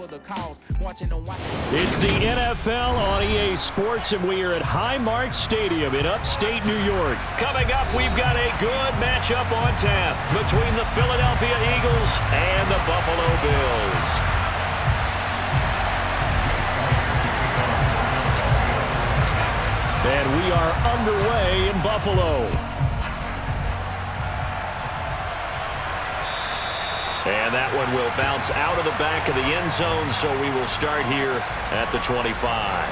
for the cause. Watching them watch. It's the NFL on EA Sports, and we are at Highmark Stadium in upstate New York. Coming up, we've got a good matchup on tap between the Philadelphia Eagles and the Buffalo Bills. And we are underway in Buffalo. And that one will bounce out of the back of the end zone, so we will start here at the 25.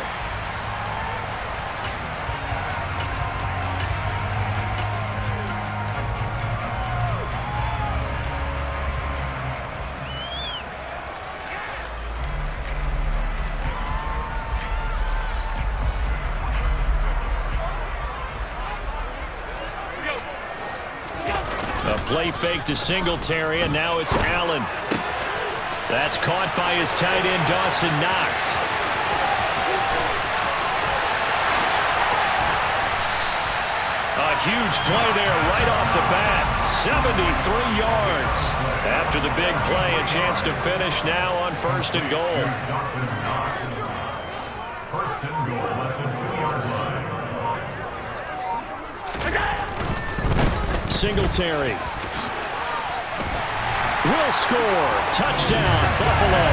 A play fake to Singletary, and now it's Allen. That's caught by his tight end, Dawson Knox. A huge play there right off the bat. 73 yards. After the big play, a chance to finish now on 1st and goal. First and goal at the 2-yard line. Singletary will score. Touchdown, Buffalo.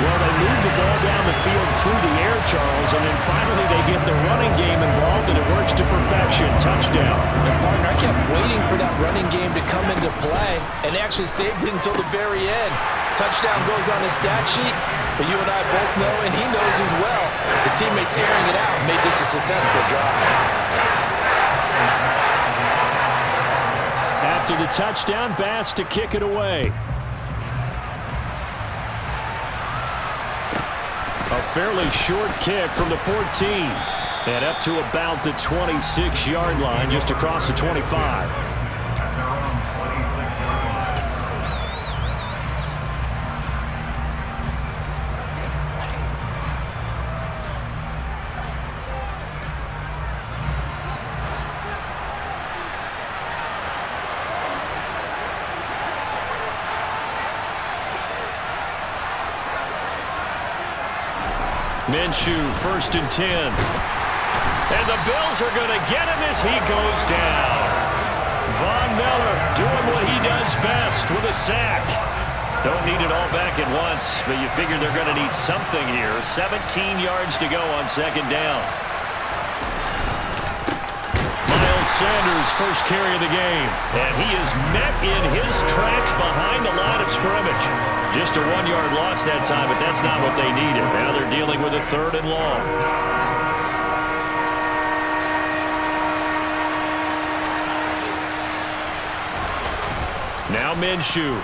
Well, they move the ball down the field through the air, Charles, and then finally they get the running game involved, and it works to perfection. Touchdown. And, partner, I kept waiting for that running game to come into play, and they actually saved it until the very end. Touchdown goes on his stat sheet, but you and I both know, and he knows as well, his teammates airing it out made this a successful drive. After the touchdown, Bass to kick it away. A fairly short kick from the 14. And up to about the 26-yard line, just across the 25. Minshew, 1st and 10. And the Bills are going to get him as he goes down. Von Miller doing what he does best with a sack. Don't need it all back at once, but you figure they're going to need something here. 17 yards to go on 2nd down. Miles Sanders, first carry of the game. And he is met in his tracks behind the line of scrimmage. Just a 1-yard loss that time, but that's not what they needed. Now they're dealing with a 3rd and long. Now Minshew.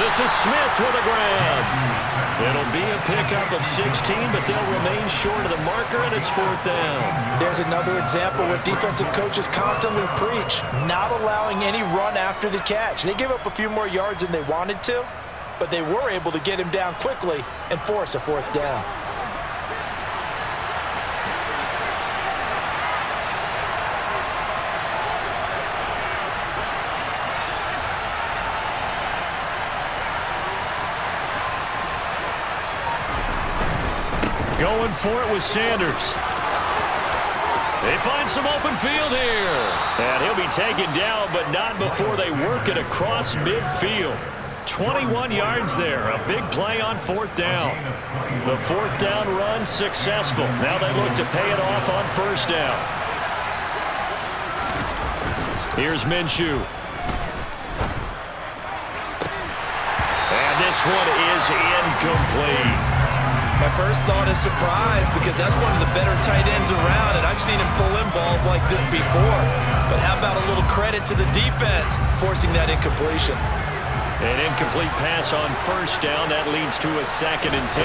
This is Smith with a grab. It'll be a pickup of 16, but they'll remain short of the marker, and it's 4th down. There's another example where defensive coaches constantly preach, not allowing any run after the catch. They gave up a few more yards than they wanted to, but they were able to get him down quickly and force a 4th down. Going for it with Sanders. They find some open field here. And he'll be taken down, but not before they work it across midfield. 21 yards there. A big play on 4th down. The 4th down run successful. Now they look to pay it off on 1st down. Here's Minshew. And this one is incomplete. My first thought is surprise, because that's one of the better tight ends around, and I've seen him pull in balls like this before. But how about a little credit to the defense forcing that incompletion? An incomplete pass on 1st down. That leads to a 2nd and 10.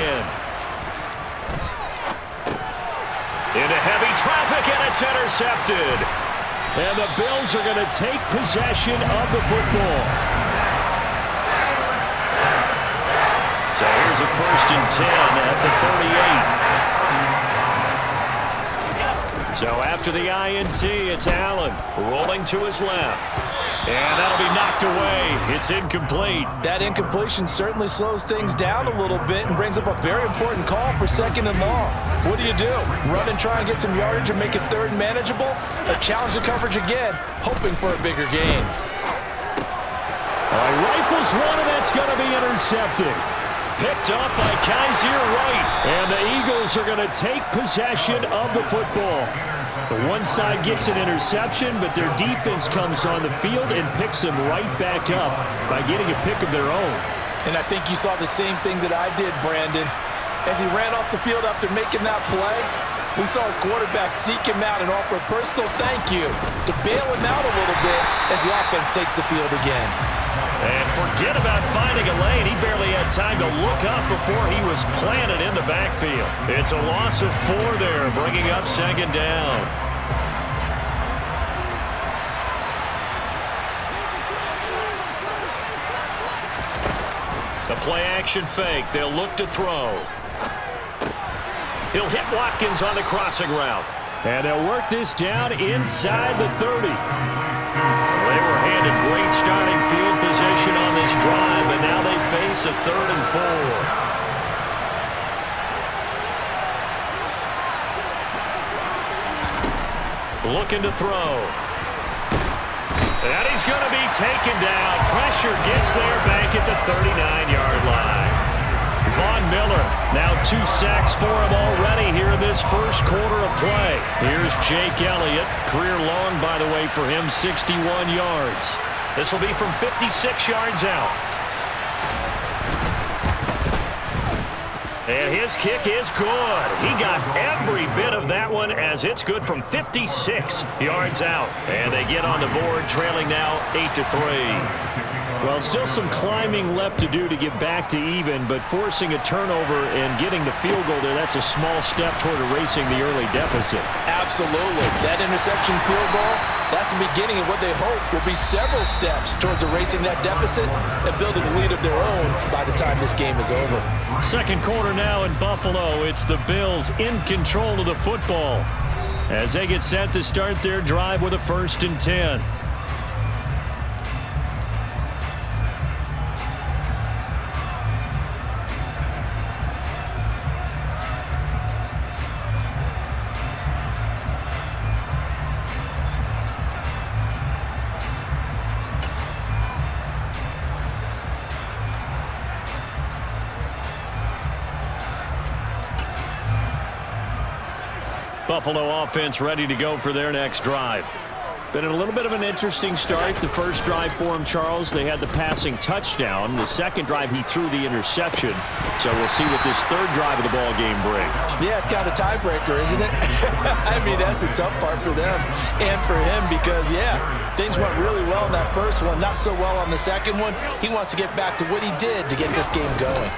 Into heavy traffic, and it's intercepted. And the Bills are going to take possession of the football. So here's a 1st and 10 at the 38. So after the INT, it's Allen rolling to his left. And that'll be knocked away. It's incomplete. That incompletion certainly slows things down a little bit and brings up a very important call for 2nd and long. What do? Run and try and get some yardage and make it 3rd and manageable? Or challenge the coverage again, hoping for a bigger gain? Rifles one, and that's going to be intercepted. Picked up by Kaiser Wright. And the Eagles are going to take possession of the football. The one side gets an interception, but their defense comes on the field and picks them right back up by getting a pick of their own. And I think you saw the same thing that I did, Brandon. As he ran off the field after making that play, we saw his quarterback seek him out and offer a personal thank you to bail him out a little bit as the offense takes the field again. And forget about finding a lane. He barely had time to look up before he was planted in the backfield. It's a loss of 4 there, bringing up 2nd down. The play action fake. They'll look to throw. He'll hit Watkins on the crossing route. And they'll work this down inside the 30. They were handed great starting field position on this drive, but now they face a 3rd and 4. Looking to throw. And he's going to be taken down. Pressure gets there back at the 39-yard line. Von Miller, now 2 sacks for him already here in this first quarter of play. Here's Jake Elliott. Career long, by the way, for him, 61 yards. This will be from 56 yards out. And his kick is good. He got every bit of that one as it's good from 56 yards out. And they get on the board, trailing now 8-3. Well, still some climbing left to do to get back to even, but forcing a turnover and getting the field goal there, that's a small step toward erasing the early deficit. Absolutely. That interception field goal, that's the beginning of what they hope will be several steps towards erasing that deficit and building a lead of their own by the time this game is over. Second quarter now in Buffalo. It's the Bills in control of the football as they get set to start their drive with a 1st and 10. Buffalo offense ready to go for their next drive. Been a little bit of an interesting start. The first drive for him, Charles, they had the passing touchdown. The second drive, he threw the interception. So we'll see what this 3rd drive of the ball game brings. Yeah, it's kind of a tiebreaker, isn't it? I mean, that's the tough part for them and for him because, yeah, things went really well in that first one, not so well on the second one. He wants to get back to what he did to get this game going.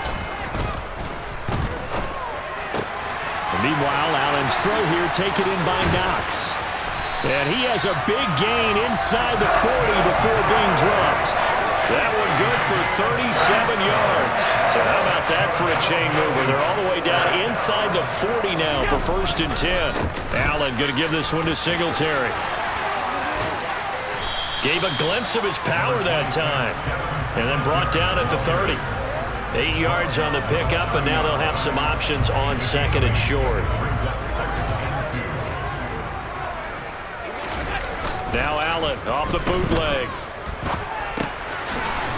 Meanwhile, Allen's throw here taken in by Knox. And he has a big gain inside the 40 before being dropped. That one good for 37 yards. So how about that for a chain mover? They're all the way down inside the 40 now for 1st and 10. Allen going to give this one to Singletary. Gave a glimpse of his power that time. And then brought down at the 30. 8 yards on the pickup, and now they'll have some options on 2nd and short. Now Allen off the bootleg.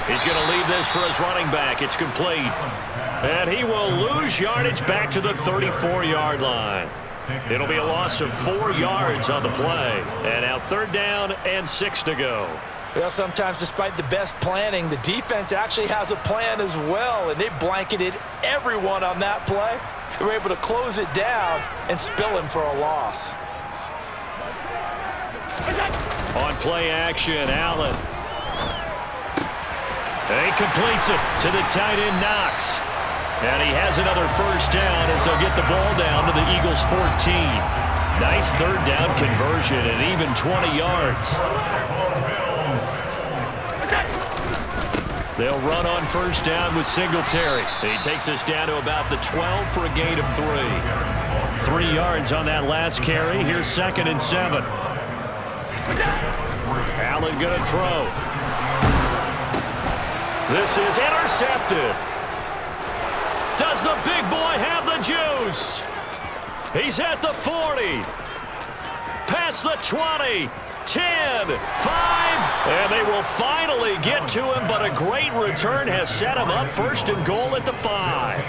He's going to leave this for his running back. It's complete. And he will lose yardage back to the 34-yard line. It'll be a loss of 4 yards on the play. And now 3rd down and 6 to go. Well, sometimes despite the best planning, the defense actually has a plan as well, and they blanketed everyone on that play. They were able to close it down and spill him for a loss. On play action, Allen. He completes it to the tight end, Knox. And he has another 1st down as they'll get the ball down to the Eagles' 14. Nice 3rd down conversion and even 20 yards. They'll run on 1st down with Singletary. He takes us down to about the 12 for a gain of 3. 3 yards on that last carry. Here's 2nd and 7. Allen going to throw. This is intercepted. Does the big boy have the juice? He's at the 40. Past the 20. 10, 5, and they will finally get to him, but a great return has set him up first and goal at the 5.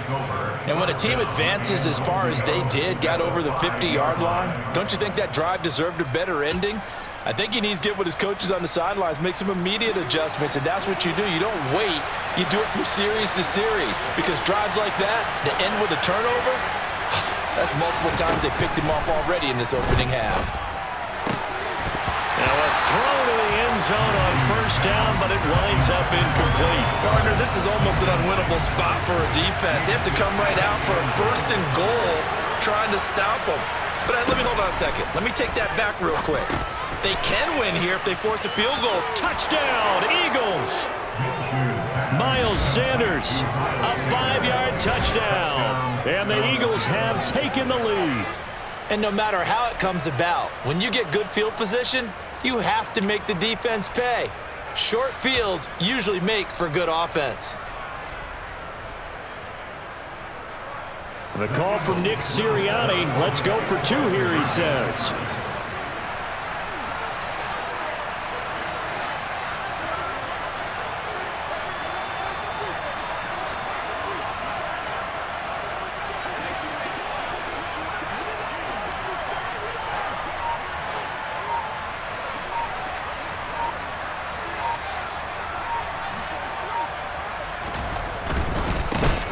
And when a team advances as far as they did, got over the 50-yard line, don't you think that drive deserved a better ending? I think he needs to get with his coaches on the sidelines, make some immediate adjustments, and that's what you do. You don't wait. You do it from series to series, because drives like that end with a turnover, that's multiple times they picked him off already in this opening half. Now a throw to the end zone on first down, but it winds up incomplete. Partner, this is almost an unwinnable spot for a defense. They have to come right out for a first and goal trying to stop them. But let me hold on a second. Let me take that back real quick. They can win here if they force a field goal. Touchdown, Eagles! Miles Sanders, a 5-yard touchdown. And the Eagles have taken the lead. And no matter how it comes about, when you get good field position, you have to make the defense pay. Short fields usually make for good offense. The call from Nick Sirianni. Let's go for 2 here, he says.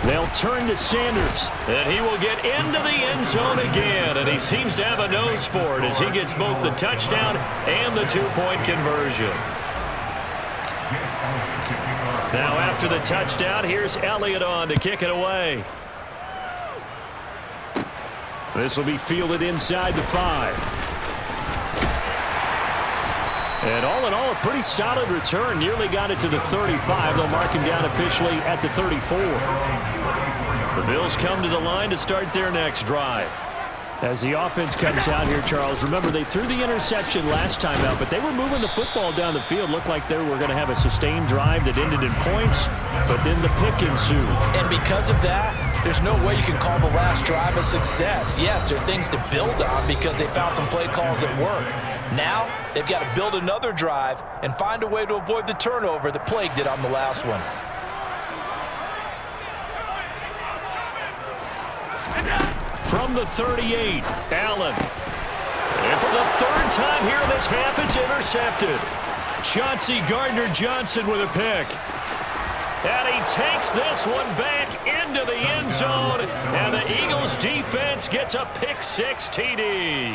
They'll turn to Sanders, and he will get into the end zone again, and he seems to have a nose for it as he gets both the touchdown and the 2-point conversion. Now after the touchdown, here's Elliott on to kick it away. This will be fielded inside the 5. And all in all, a pretty solid return. Nearly got it to the 35. They'll mark him down officially at the 34. The Bills come to the line to start their next drive. As the offense comes out here, Charles, remember they threw the interception last time out, but they were moving the football down the field. Looked like they were going to have a sustained drive that ended in points, but then the pick ensued. And because of that, there's no way you can call the last drive a success. Yes, there are things to build on because they found some play calls that work. Now, they've got to build another drive and find a way to avoid the turnover that plagued it on the last one. From the 38, Allen. And for the 3rd time here in this half, it's intercepted. Chauncey Gardner-Johnson with a pick. And he takes this one back into the end zone, and the Eagles defense gets a pick-6 TD.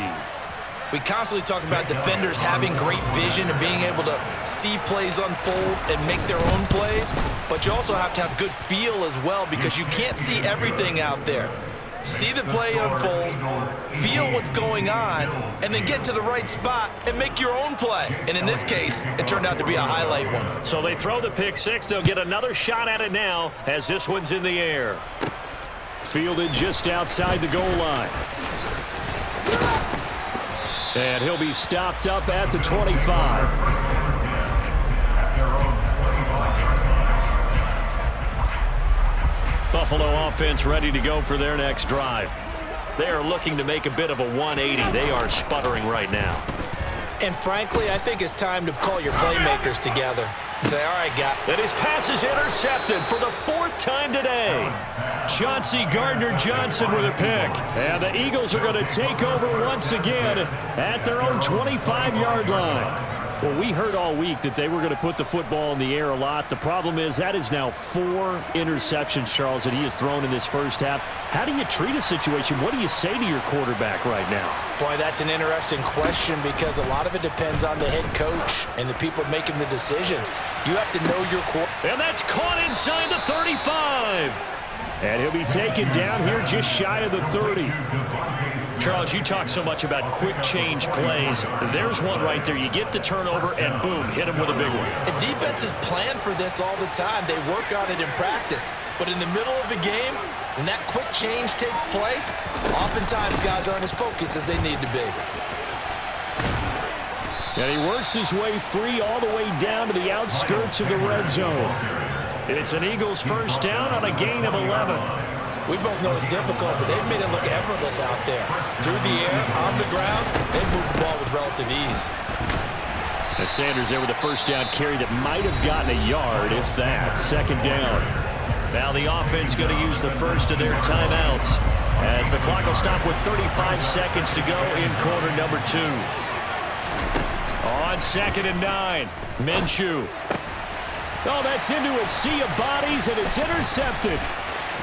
We constantly talk about defenders having great vision and being able to see plays unfold and make their own plays, but you also have to have good feel as well because you can't see everything out there. See the play unfold, feel what's going on, and then get to the right spot and make your own play. And in this case, it turned out to be a highlight one. So they throw the pick-6. They'll get another shot at it now as this one's in the air. Fielded just outside the goal line. And he'll be stopped up at the 25. Buffalo offense ready to go for their next drive. They are looking to make a bit of a 180. They are sputtering right now. And frankly, I think it's time to call your playmakers together and say, all right, guys. And his pass is intercepted for the 4th time today. Chauncey Gardner-Johnson with a pick. And the Eagles are going to take over once again at their own 25-yard line. Well, we heard all week that they were going to put the football in the air a lot. The problem is that is now 4 interceptions, Charles, that he has thrown in this first half. How do you treat a situation? What do you say to your quarterback right now? Boy, that's an interesting question because a lot of it depends on the head coach and the people making the decisions. You have to know your quarterback. And that's caught inside the 35. And he'll be taken down here just shy of the 30. Charles, you talk so much about quick change plays. There's one right there. You get the turnover, and boom, hit him with a big one. And defenses plan for this all the time. They work on it in practice. But in the middle of the game, when that quick change takes place, oftentimes guys aren't as focused as they need to be. And he works his way free all the way down to the outskirts of the red zone. It's an Eagles first down on a gain of 11. We both know it's difficult, but they've made it look effortless out there. Through the air, on the ground, they move the ball with relative ease. As Sanders there with a first down carry that might have gotten a yard, if that. Second down. Now the offense going to use the first of their timeouts as the clock will stop with 35 seconds to go in quarter number 2. On 2nd and 9, Minshew. Oh, that's into a sea of bodies, and it's intercepted.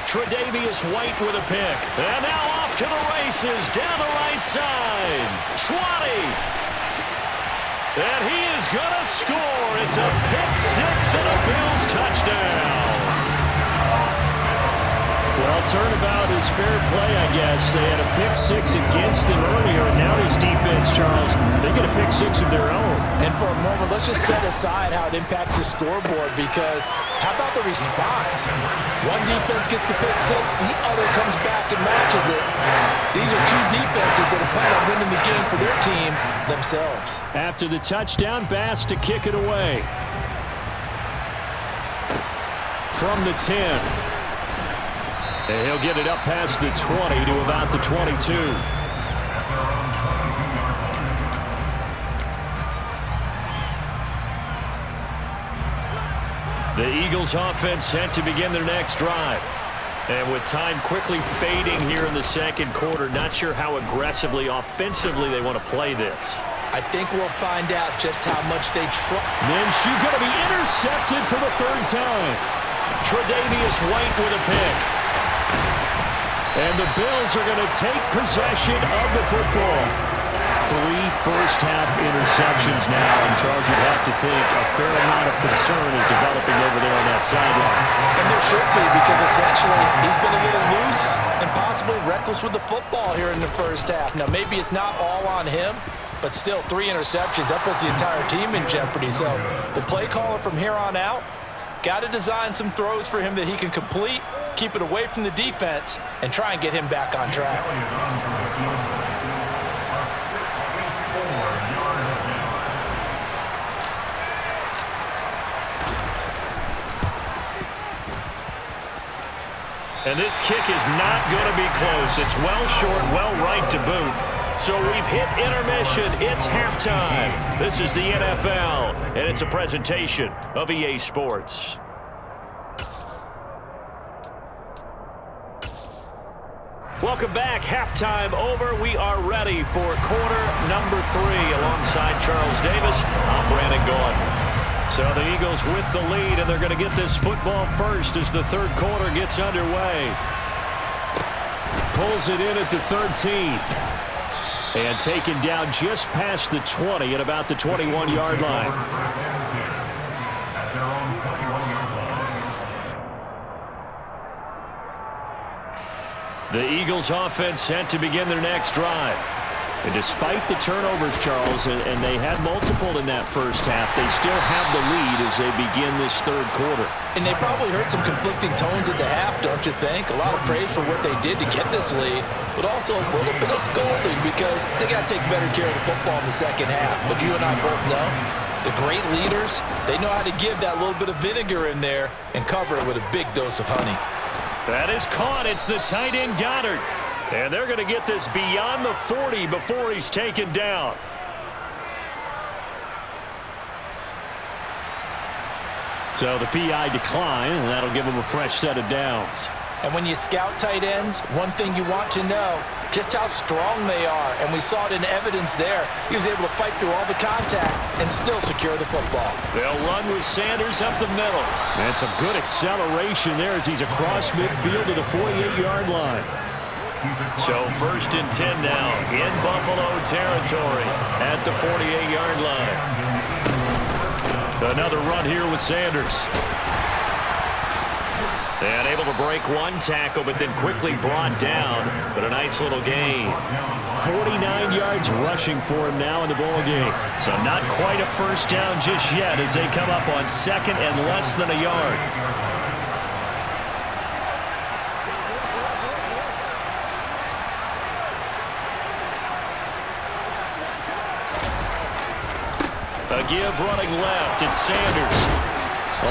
Tre'Davious White with a pick. And now off to the races down the right side. 20. And he is going to score. It's a pick 6 and a Bills touchdown. Well, turnabout is fair play, I guess. They had a pick 6 against them earlier, and now this defense, Charles, they get a pick 6 of their own. And for a moment, let's just set aside how it impacts the scoreboard, because how about the response? One defense gets the pick 6, the other comes back and matches it. These are two defenses that are planning on winning the game for their teams themselves. After the touchdown, Bass to kick it away. From the 10. And he'll get it up past the 20 to about the 22. The Eagles offense set to begin their next drive. And with time quickly fading here in the second quarter, not sure how aggressively, offensively they want to play this. I think we'll find out just how much they try. Minshew going to be intercepted for the 3rd time. Tre'Davious White with a pick. And the Bills are going to take possession of the football. 3 first-half interceptions now, and Charles, you'd have to think a fair amount of concern is developing over there on that sideline. And there should be, because essentially he's been a little loose and possibly reckless with the football here in the first half. Now, maybe it's not all on him, but still 3 interceptions. That puts the entire team in jeopardy. So the play caller from here on out got to design some throws for him that he can complete, keep it away from the defense, and try and get him back on track. And this kick is not going to be close. It's well short, well right to boot. So we've hit intermission. It's halftime. This is the NFL, and it's a presentation of EA Sports. Welcome back. Halftime over. We are ready for quarter number 3 alongside Charles Davis. I'm Brandon Gaudin. So the Eagles with the lead, and they're going to get this football first as the third quarter gets underway. Pulls it in at the 13. And taken down just past the 20 at about the 21-yard line. The Eagles offense set to begin their next drive. And despite the turnovers, Charles, and they had multiple in that first half, they still have the lead as they begin this third quarter. And they probably heard some conflicting tones at the half, don't you think? A lot of praise for what they did to get this lead, but also a little bit of scolding because they got to take better care of the football in the second half. But you and I both know the great leaders, they know how to give that little bit of vinegar in there and cover it with a big dose of honey. That is caught. It's the tight end Goddard. And they're going to get this beyond the 40 before he's taken down. So the PI decline, and that'll give him a fresh set of downs. And when you scout tight ends, one thing you want to know, just how strong they are. And we saw it in evidence there. He was able to fight through all the contact and still secure the football. They'll run with Sanders up the middle. And some good acceleration there as he's across midfield to the 48-yard line. So 1st and 10 now in Buffalo territory at the 48-yard line. Another run here with Sanders. And able to break one tackle, but then quickly brought down. But a nice little gain. 49 yards rushing for him now in the ball game. So not quite a first down just yet as they come up on 2nd and less than a yard. A give running left. It's Sanders.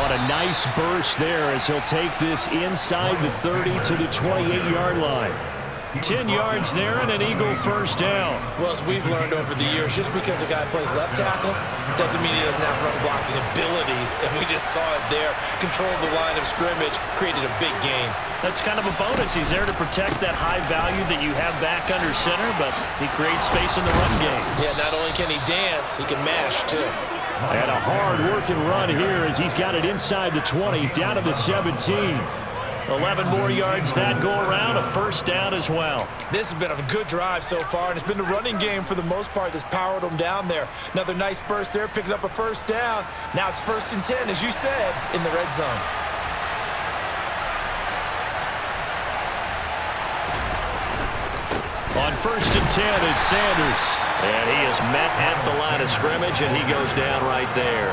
On a nice burst there as he'll take this inside the 30 to the 28-yard line. 10 yards there and an Eagle first down. Well, as we've learned over the years, just because a guy plays left tackle doesn't mean he doesn't have run blocking abilities, and we just saw it there. Controlled the line of scrimmage, created a big gain. That's kind of a bonus. He's there to protect that high value that you have back under center, but he creates space in the run game. Yeah, not only can he dance, he can mash, too. And a hard-working run here as he's got it inside the 20, down to the 17. 11 more yards that go around, a first down as well. This has been a good drive so far, and it's been the running game for the most part that's powered them down there. Another nice burst there, picking up a first down. Now it's 1st and 10, as you said, in the red zone. On 1st and 10, it's Sanders. And he is met at the line of scrimmage, and he goes down right there.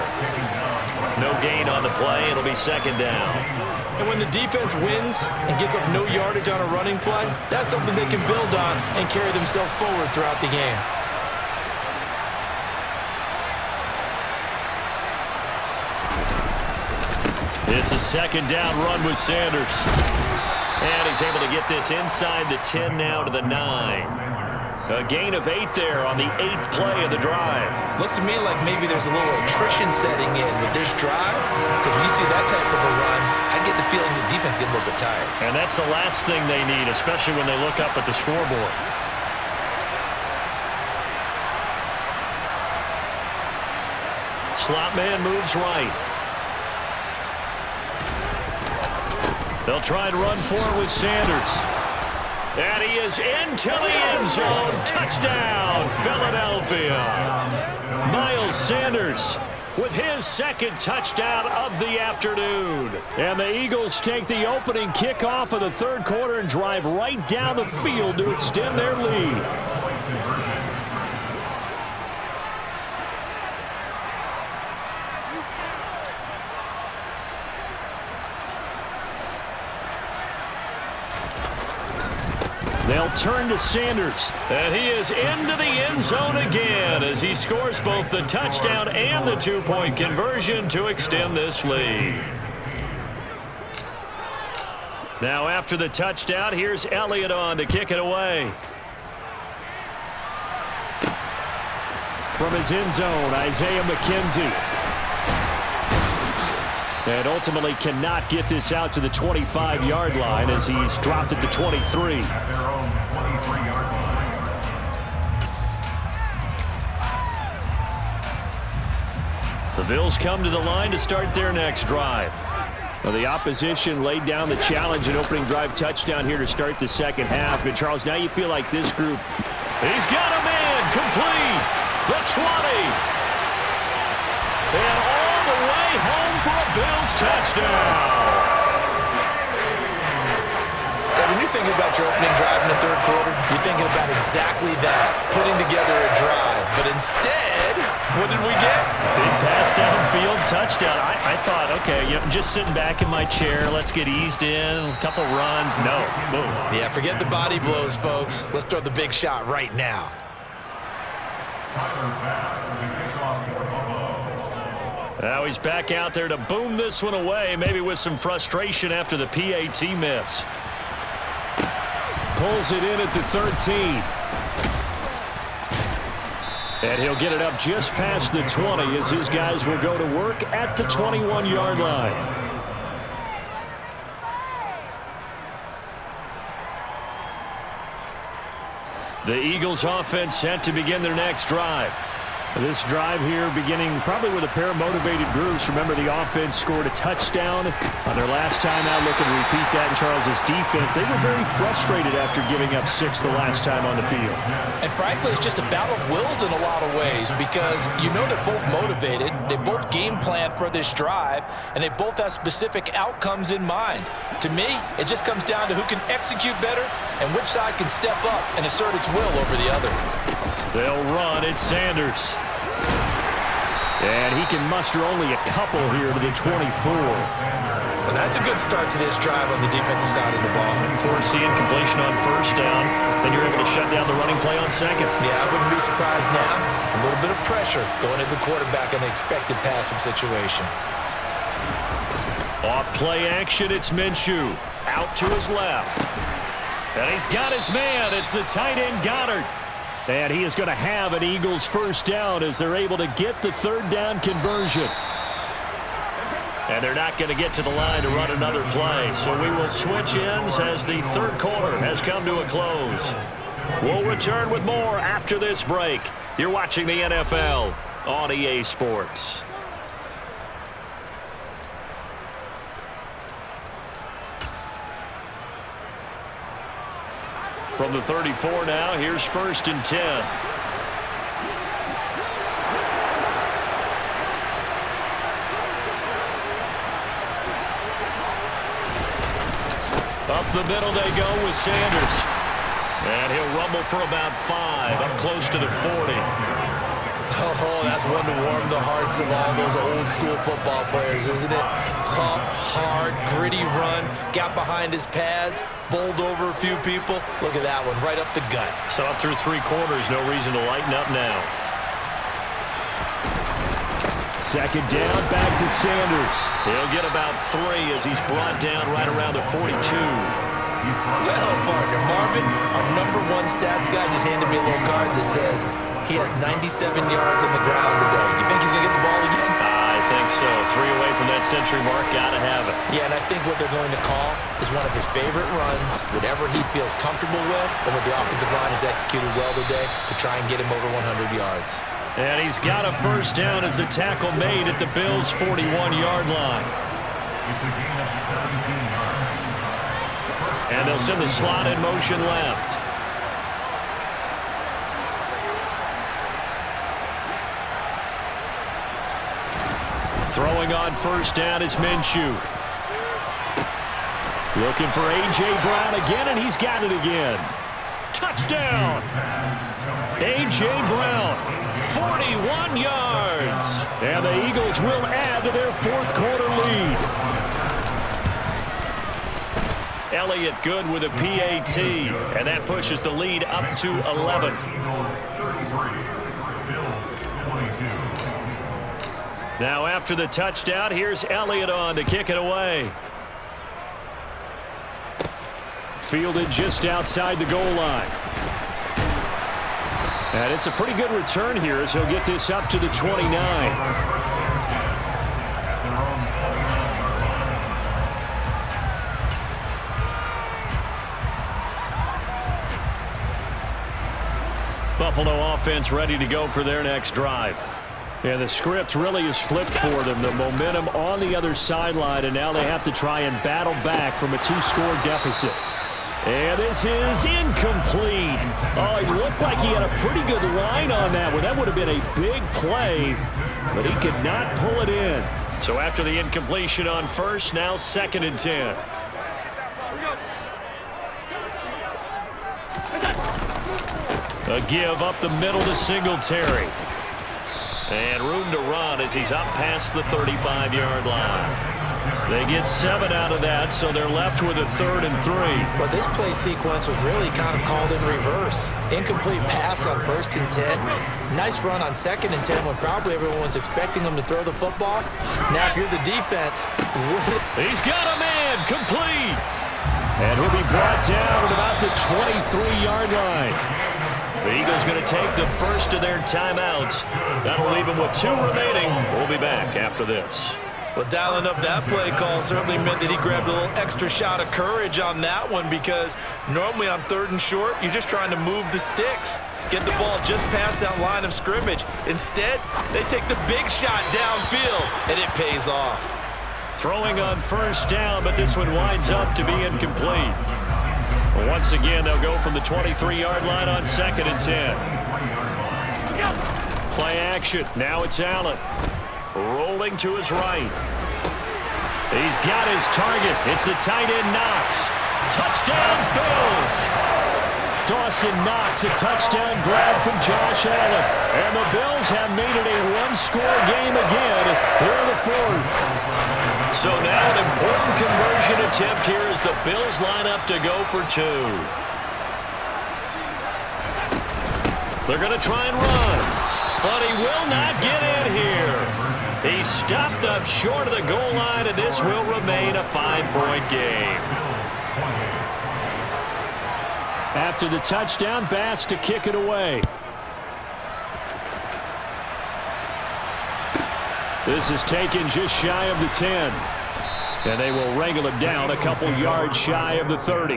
No gain on the play. It'll be 2nd down. And when the defense wins and gets up no yardage on a running play, that's something they can build on and carry themselves forward throughout the game. It's a 2nd down run with Sanders. And he's able to get this inside the 10 now to the 9. A gain of 8 there on the 8th play of the drive. Looks to me like maybe there's a little attrition setting in with this drive, because when you see that type of a run, I get the feeling the defense getting a little bit tired. And that's the last thing they need, especially when they look up at the scoreboard. Slot man moves right. They'll try and run for it with Sanders. And he is into the end zone. Touchdown, Philadelphia. Miles Sanders with his 2nd touchdown of the afternoon. And the Eagles take the opening kickoff of the 3rd quarter and drive right down the field to extend their lead. They'll turn to Sanders, and he is into the end zone again as he scores both the touchdown and the 2-point conversion to extend this lead. Now after the touchdown, here's Elliott on to kick it away. From his end zone, Isaiah McKenzie. And ultimately cannot get this out to the 25-yard line as he's dropped at the 23. At their own 23-yard line. The Bills come to the line to start their next drive. Well, the opposition laid down the challenge and opening drive touchdown here to start the 2nd half. And, Charles, now you feel like this group. He's got a man complete. The 20. And all the way home for a Bills touchdown. And when you're thinking about your opening drive in the 3rd quarter, you're thinking about exactly that, putting together a drive. But instead, what did we get? Big pass downfield, touchdown. I thought, okay, I'm just sitting back in my chair. Let's get eased in, a couple runs. No, boom. Yeah, forget the body blows, folks. Let's throw the big shot right now. Now he's back out there to boom this one away, maybe with some frustration after the PAT miss. Pulls it in at the 13. And he'll get it up just past the 20 as his guys will go to work at the 21-yard line. The Eagles offense set to begin their next drive. This drive here beginning probably with a pair of motivated groups. Remember, the offense scored a touchdown on their last time out. Looking to repeat that in Charles's defense. They were very frustrated after giving up 6 the last time on the field. And frankly, it's just a battle of wills in a lot of ways because you know they're both motivated. They both game plan for this drive, and they both have specific outcomes in mind. To me, it just comes down to who can execute better and which side can step up and assert its will over the other. They'll run. It's Sanders. And he can muster only a couple here to the 24. But That's a good start to this drive on the defensive side of the ball. Force the incompletion on first down, then you're able to shut down the running play on second. Yeah, I wouldn't be surprised now. A little bit of pressure going into the quarterback in an expected passing situation. Off play action, it's Minshew. Out to his left. And he's got his man. It's the tight end Goddard. And he is going to have an Eagles first down as they're able to get the third down conversion. And they're not going to get to the line to run another play. So we will switch ends as the third quarter has come to a close. We'll return with more after this break. You're watching the NFL on EA Sports. From the 34 now, here's 1st and 10. Up the middle they go with Sanders. And he'll rumble for about 5, up close to the 40. Oh, that's one to warm the hearts of all those old school football players, isn't it? Tough, hard, gritty run, got behind his pads, bowled over a few people. Look at that one, right up the gut. So up through 3 quarters, no reason to lighten up now. Second down, back to Sanders. He'll get about 3 as he's brought down right around the 42. Well, partner, Marvin, our #1 stats guy just handed me a little card that says he has 97 yards on the ground today. You think he's going to get the ball again? I think so. 3 away from that century mark. Got to have it. Yeah, and I think what they're going to call is one of his favorite runs, whatever he feels comfortable with, and what the offensive line has executed well today to try and get him over 100 yards. And he's got a first down as the tackle made at the Bills' 41-yard line. It's a gain of 17 yards. And they'll send the slot in motion left. Throwing on first down is Minshew. Looking for A.J. Brown again, and he's got it again. Touchdown! A.J. Brown, 41 yards. And the Eagles will add to their 4th quarter lead. Elliott good with a PAT, and that pushes the lead up to 11. Now after the touchdown, here's Elliott on to kick it away. Fielded just outside the goal line. And it's a pretty good return here as he'll get this up to the 29. Buffalo offense ready to go for their next drive. Yeah, the script really is flipped for them. The momentum on the other sideline, and now they have to try and battle back from a 2-score deficit. And this is incomplete. Oh, it looked like he had a pretty good line on that one. That would have been a big play, but he could not pull it in. So after the incompletion on first, now 2nd and 10. A give up the middle to Singletary. And room to run as he's up past the 35-yard line. They get 7 out of that, so they're left with a 3rd and 3. But this play sequence was really kind of called in reverse. Incomplete pass on 1st and 10. Nice run on 2nd and 10 when probably everyone was expecting him to throw the football. Now, if you're the defense, he's got a man complete. And he'll be brought down at about the 23-yard line. The Eagles going to take the first of their timeouts. That'll leave them with 2 remaining. We'll be back after this. Well, dialing up that play call certainly meant that he grabbed a little extra shot of courage on that one, because normally on 3rd and short, you're just trying to move the sticks, get the ball just past that line of scrimmage. Instead, they take the big shot downfield, and it pays off. Throwing on first down, but this one winds up to be incomplete. Once again, they'll go from the 23-yard line on 2nd and 10. Play action. Now it's Allen. Rolling to his right. He's got his target. It's the tight end Knox. Touchdown, Bills. Dawson Knox, a touchdown grab from Josh Allen. And the Bills have made it a 1-score game again here in the 4th. So now an important attempt here as the Bills line up to go for 2. They're going to try and run, but he will not get in here. He's stopped up short of the goal line, and this will remain a 5-point game. After the touchdown, Bass to kick it away. This is taken just shy of the 10. And they will wrangle it down a couple yards shy of the 30.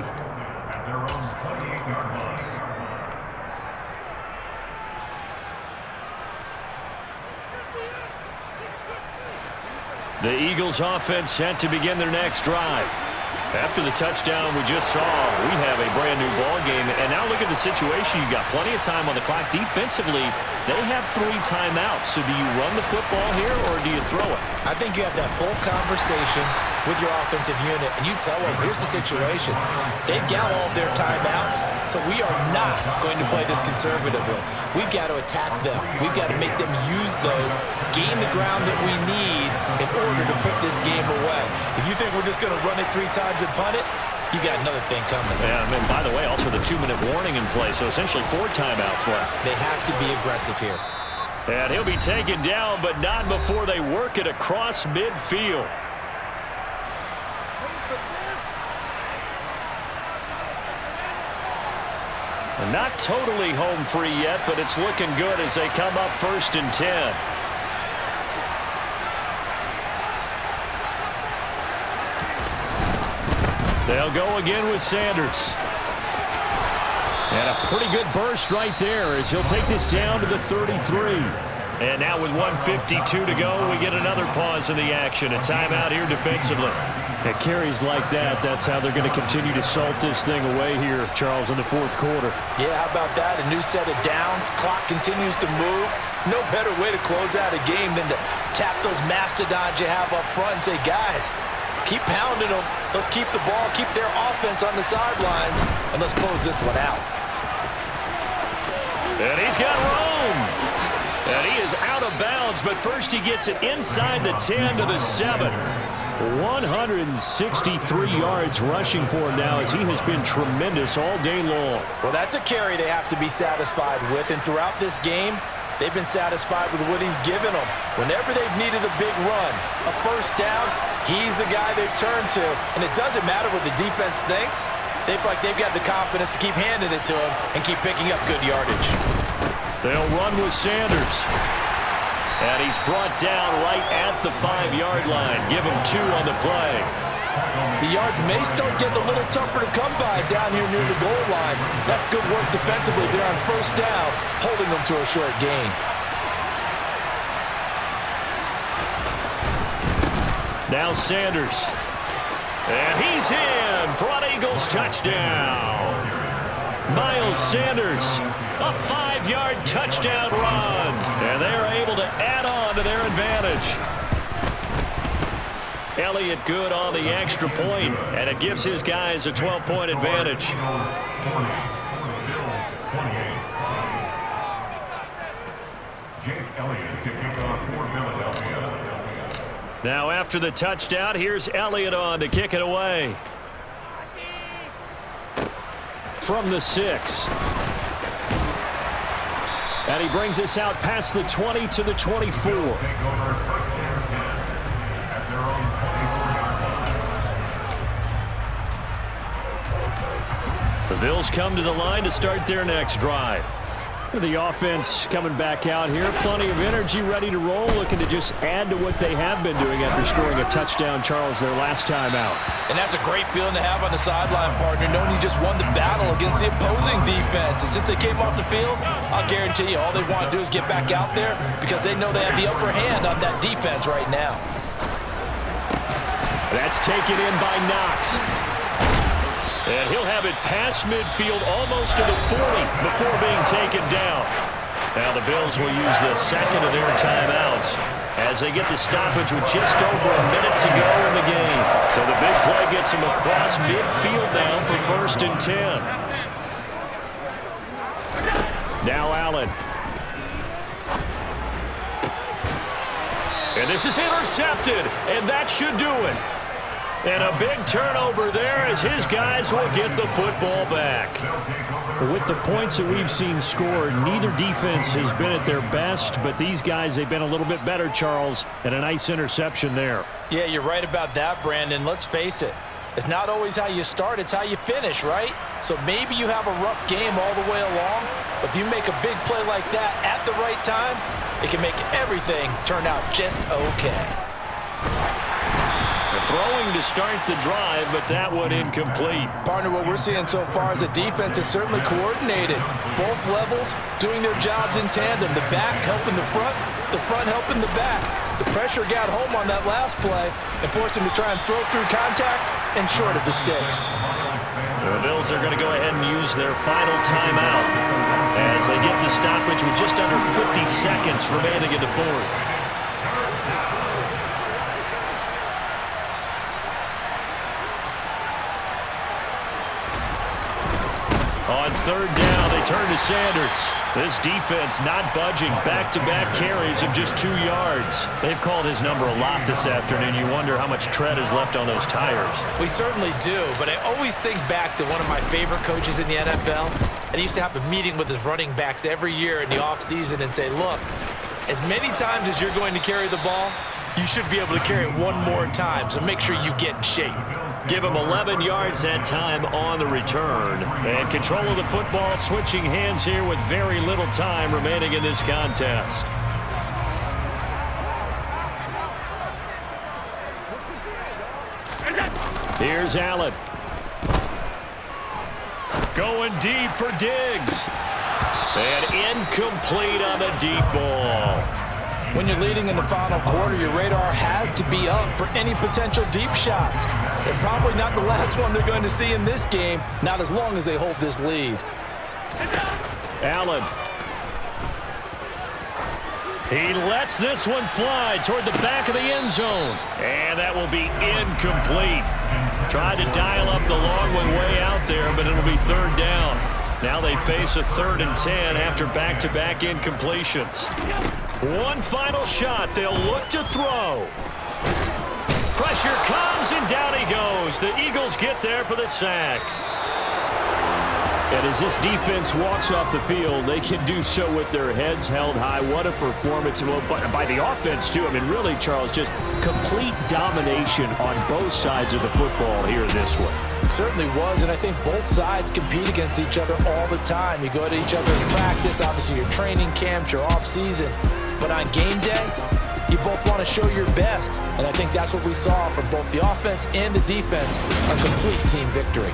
The Eagles offense set to begin their next drive. After the touchdown we just saw, we have a brand new ball game. And now look at the situation. You've got plenty of time on the clock. Defensively, they have 3 timeouts. So do you run the football here or do you throw it? I think you have that full conversation with your offensive unit, and you tell them, here's the situation. They've got all of their timeouts, so we are not going to play this conservatively. We've got to attack them. We've got to make them use those, gain the ground that we need in order to put this game away. If you think we're just going to run it 3 times and punt it, you got another thing coming. Yeah, and by the way, also the 2-minute warning in play, so essentially 4 timeouts left. They have to be aggressive here. And he'll be taken down, but not before they work it across midfield. And not totally home free yet, but it's looking good as they come up 1st and 10. They'll go again with Sanders. And a pretty good burst right there as he'll take this down to the 33. And now with 1:52 to go, we get another pause in the action. A timeout here defensively. At carries like that, that's how they're going to continue to salt this thing away here, Charles, in the 4th quarter. Yeah, how about that? A new set of downs. Clock continues to move. No better way to close out a game than to tap those mastodons you have up front and say, guys, keep pounding them. Let's keep the ball, keep their offense on the sidelines, and let's close this one out. And he's got room. And he is out of bounds, but first he gets it inside the 10 to the 7. 163 yards rushing for him now as he has been tremendous all day long. Well, that's a carry they have to be satisfied with, and throughout this game, they've been satisfied with what he's given them. Whenever they've needed a big run, a 1st down, he's the guy they've turned to. And it doesn't matter what the defense thinks. They feel like they've got the confidence to keep handing it to him and keep picking up good yardage. They'll run with Sanders. And he's brought down right at the 5-yard line. Give him 2 on the play. The yards may start getting a little tougher to come by down here near the goal line. That's good work defensively there on 1st down, holding them to a short gain. Now Sanders. And he's in for an Eagles touchdown. Miles Sanders, a 5-yard touchdown run. And they're able to add on to their advantage. Elliott good on the extra point, and it gives his guys a 12-point advantage. Now after the touchdown, here's Elliott on to kick it away. From the 6. And he brings us out past the 20 to the 24. The Bills come to the line to start their next drive. The offense coming back out here. Plenty of energy, ready to roll, looking to just add to what they have been doing after scoring a touchdown, Charles, their last time out. And that's a great feeling to have on the sideline, partner, knowing you just won the battle against the opposing defense. And since they came off the field, I'll guarantee you all they want to do is get back out there because they know they have the upper hand on that defense right now. That's taken in by Knox. And he'll have it past midfield almost to the 40 before being taken down. Now the Bills will use the second of their timeouts as they get the stoppage with just over a minute to go in the game. So the big play gets them across midfield now for 1st and 10. Now Allen. And this is intercepted, and that should do it. And a big turnover there as his guys will get the football back. With the points that we've seen scored, neither defense has been at their best, but these guys, they've been a little bit better, Charles, and a nice interception there. Yeah, you're right about that, Brandon. Let's face it. It's not always how you start, it's how you finish, right? So maybe you have a rough game all the way along, but if you make a big play like that at the right time, it can make everything turn out just okay. Throwing to start the drive, but that one incomplete. Partner, what we're seeing so far is a defense is certainly coordinated. Both levels doing their jobs in tandem. The back helping the front helping the back. The pressure got home on that last play and forced him to try and throw through contact and short of the sticks. The Bills are going to go ahead and use their final timeout as they get the stoppage with just under 50 seconds remaining in the fourth. On third down, they turn to Sanders. This defense not budging. Back-to-back carries of just 2 yards. They've called his number a lot this afternoon. You wonder how much tread is left on those tires. We certainly do, but I always think back to one of my favorite coaches in the NFL. And he used to have a meeting with his running backs every year in the offseason and say, look, as many times as you're going to carry the ball, you should be able to carry it one more time, so make sure you get in shape. Give him 11 yards that time on the return. And control of the football switching hands here with very little time remaining in this contest. Here's Allen. Going deep for Diggs. And incomplete on the deep ball. When you're leading in the final quarter, your radar has to be up for any potential deep shots. And probably not the last one they're going to see in this game, not as long as they hold this lead. Allen. He lets this one fly toward the back of the end zone. And that will be incomplete. Tried to dial up the long way out there, but it'll be third down. Now they face a 3rd and 10 after back-to-back incompletions. One final shot. They'll look to throw. Pressure comes, and down he goes. The Eagles get there for the sack. And as this defense walks off the field, they can do so with their heads held high. What a performance by the offense, too. I mean, really, Charles, just complete domination on both sides of the football here in this one. Certainly was, and I think both sides compete against each other all the time. You go to each other in practice, obviously your training camps, your off-season. But on game day, you both want to show your best. And I think that's what we saw from both the offense and the defense, a complete team victory.